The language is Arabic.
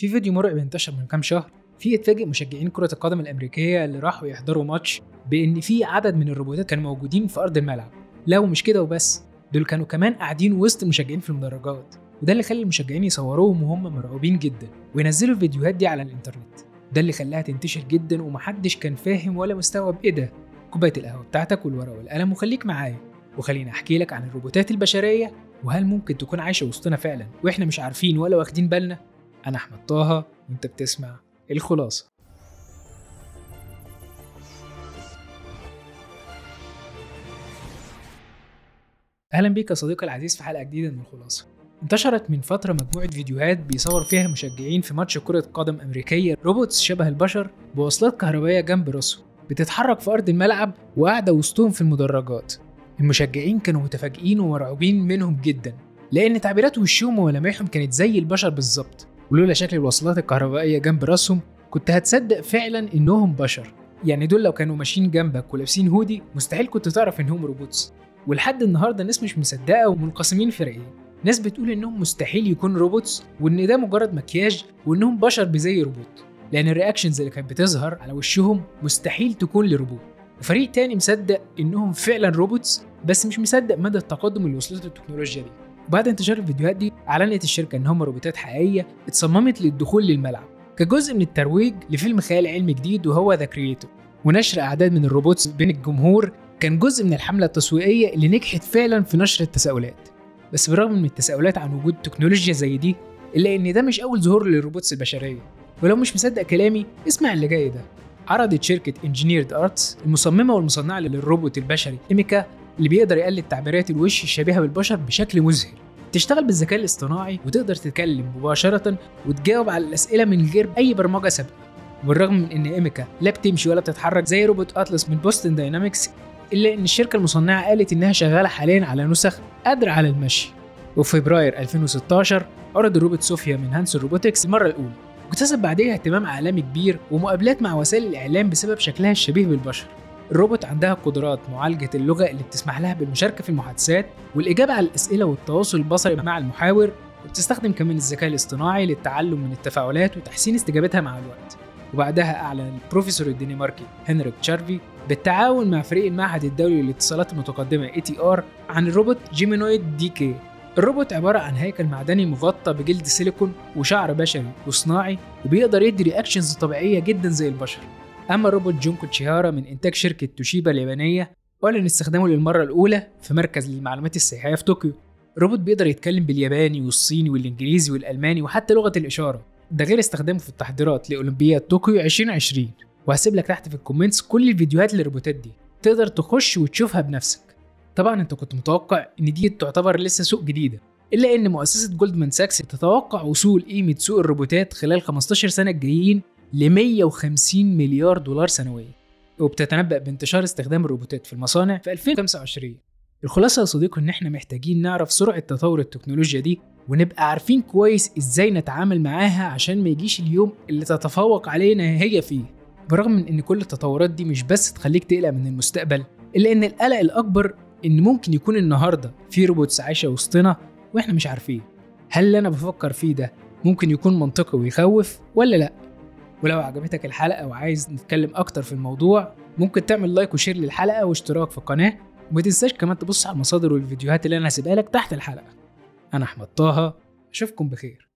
في فيديو مرعب انتشر من كام شهر فيه اتفاجئ مشجعين كرة القدم الأمريكية اللي راحوا يحضروا ماتش بإن في عدد من الروبوتات كانوا موجودين في أرض الملعب. لا ومش كده وبس، دول كانوا كمان قاعدين وسط المشجعين في المدرجات، وده اللي خلى المشجعين يصوروهم وهم مرعوبين جدا وينزلوا الفيديوهات دي على الإنترنت. ده اللي خلاها تنتشر جدا ومحدش كان فاهم ولا مستوعب إيه ده. كوباية القهوة بتاعتك والورقة والقلم وخليك معايا وخليني أحكي لك عن الروبوتات البشرية وهل ممكن تكون عايشة وسطنا فعلا وإحنا مش عارفين ولا واخدين بالنا. أنا أحمد طه وأنت بتسمع الخلاصة. أهلا بيك يا صديقي العزيز في حلقة جديدة من الخلاصة. انتشرت من فترة مجموعة فيديوهات بيصور فيها مشجعين في ماتش كرة قدم أمريكية روبوتس شبه البشر بوصلات كهربائية جنب راسهم بتتحرك في أرض الملعب وقاعدة وسطهم في المدرجات. المشجعين كانوا متفاجئين ومرعوبين منهم جدا لأن تعبيرات وشهم وملامحهم كانت زي البشر بالظبط، ولولا شكل الوصلات الكهربائية جنب راسهم كنت هتصدق فعلا إنهم بشر. يعني دول لو كانوا ماشيين جنبك ولابسين هودي مستحيل كنت تعرف إنهم روبوتس. ولحد النهارده الناس مش مصدقه ومنقسمين فريقين، ناس بتقول انهم مستحيل يكون روبوتس وان ده مجرد مكياج وانهم بشر بزي روبوت لان الرياكشنز اللي كانت بتظهر على وشهم مستحيل تكون لروبوت، وفريق تاني مصدق انهم فعلا روبوتس بس مش مصدق مدى التقدم اللي وصلت التكنولوجيا دي. وبعد انتشار الفيديوهات دي اعلنت الشركه ان هم روبوتات حقيقيه اتصممت للدخول للملعب كجزء من الترويج لفيلم خيال علمي جديد وهو ذا كرييتور، ونشر اعداد من الروبوتس بين الجمهور كان جزء من الحملة التسويقية اللي نجحت فعلا في نشر التساؤلات. بس بالرغم من التساؤلات عن وجود تكنولوجيا زي دي إلا إن ده مش أول ظهور للروبوتس البشرية. ولو مش مصدق كلامي اسمع اللي جاي ده. عرضت شركة انجينيرد ارتس المصممة والمصنعة للروبوت البشري إيميكا اللي بيقدر يقلد تعبيرات الوش الشبيهة بالبشر بشكل مذهل، تشتغل بالذكاء الاصطناعي وتقدر تتكلم مباشرة وتجاوب على الأسئلة من غير أي برمجة سابقة. وبالرغم من إن إيميكا لا بتمشي ولا بتتحرك زي روبوت أتلس من بوستن داينامكس، إلا إن الشركة المصنعة قالت إنها شغالة حالياً على نسخ قادرة على المشي. وفي فبراير 2016 عرض الروبوت صوفيا من هانسون روبوتكس المرة الأولى، واكتسب بعدها اهتمام عالمي كبير ومقابلات مع وسائل الإعلام بسبب شكلها الشبيه بالبشر. الروبوت عندها قدرات معالجة اللغة اللي بتسمح لها بالمشاركة في المحادثات والإجابة على الأسئلة والتواصل البصري مع المحاور، وبتستخدم كمان الذكاء الاصطناعي للتعلم من التفاعلات وتحسين استجابتها مع الوقت. وبعدها أعلن البروفيسور الدنماركي هنريك تشارفي بالتعاون مع فريق المعهد الدولي للاتصالات المتقدمة ATR عن الروبوت جيمينويد دي كي. الروبوت عبارة عن هيكل معدني مغطى بجلد سيليكون وشعر بشري وصناعي وبيقدر يدي رياكشنز طبيعية جدا زي البشر. أما الروبوت جونكو تشيهارا من إنتاج شركة توشيبا اليابانية أعلن استخدامه للمرة الأولى في مركز للمعلومات السياحية في طوكيو. الروبوت بيقدر يتكلم بالياباني والصيني والإنجليزي والألماني وحتى لغة الإشارة، ده غير استخدامه في التحضيرات لأولمبياد طوكيو 2020. وهسيب لك تحت في الكومنتس كل الفيديوهات للروبوتات دي تقدر تخش وتشوفها بنفسك. طبعا انت كنت متوقع ان دي تعتبر لسه سوق جديدة، الا ان مؤسسة جولدمان ساكس تتوقع وصول قيمة سوق الروبوتات خلال 15 سنة الجايين ل 150 مليار دولار سنويا، وبتتنبأ بانتشار استخدام الروبوتات في المصانع في 2025. الخلاصة يا صديقي ان احنا محتاجين نعرف سرعة تطور التكنولوجيا دي ونبقى عارفين كويس ازاي نتعامل معاها عشان ما يجيش اليوم اللي تتفوق علينا هي فيه. برغم من ان كل التطورات دي مش بس تخليك تقلق من المستقبل، الا ان القلق الاكبر ان ممكن يكون النهارده في روبوتس عايشه وسطنا واحنا مش عارفين. هل اللي انا بفكر فيه ده ممكن يكون منطقي ويخوف ولا لا؟ ولو عجبتك الحلقه وعايز نتكلم اكتر في الموضوع ممكن تعمل لايك وشير للحلقه واشتراك في القناه، وما تنساش كمان تبص على المصادر والفيديوهات اللي انا هسيبها لك تحت الحلقه. انا احمد طه، اشوفكم بخير.